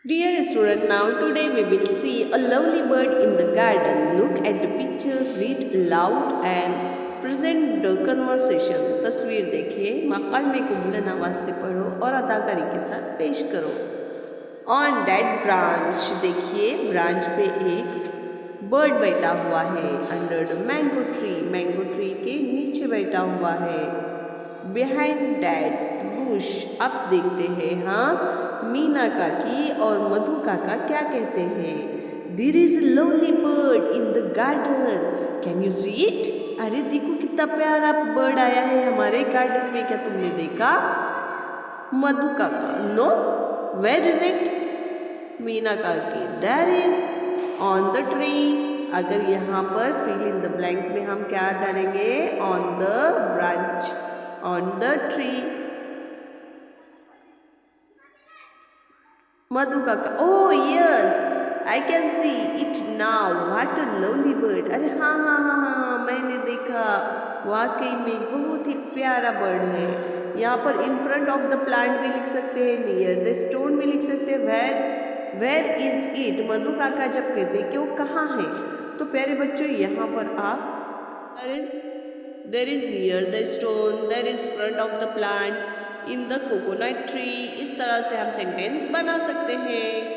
Dear student, now today we will see a lovely bird in the garden. Look at the pictures, read aloud and present the conversation. तस्वीर देखिए, मकाल में को बुलंद आवाज से पढ़ो और अदाकारी के साथ पेश करो. On that branch, देखिए ब्रांच पे एक बर्ड बैठा हुआ है. Under the mango tree के नीचे बैठा हुआ है. Behind that bush, अब देखते हैं हाँ मीना काकी और मधु काका क्या कहते हैं. There is a lovely bird in the garden. Can you see it? अरे देखो कितना प्यारा बर्ड आया है हमारे गार्डन में, क्या तुमने देखा? मधु काका, no. Where is it? Meena काकी, There is on the tree. अगर यहाँ पर fill in the blanks में हम क्या डालेंगे? On the branch, on the tree. मधु काका, oh yes, I can see it now. What a lovely bird. अरे हाँ हाँ हाँ हाँ हाँ मैंने देखा, वाकई में बहुत ही प्यारा बर्ड है. यहाँ पर in front of the plant भी लिख सकते हैं, near the stone भी लिख सकते हैं. where is it? मधु काका जब कहते हैं कि वो कहाँ है, तो प्यारे बच्चों यहाँ पर आप there is near the stone, there is front of the plant, in the coconut tree, इस तरह से हम सेंटेंस बना सकते हैं.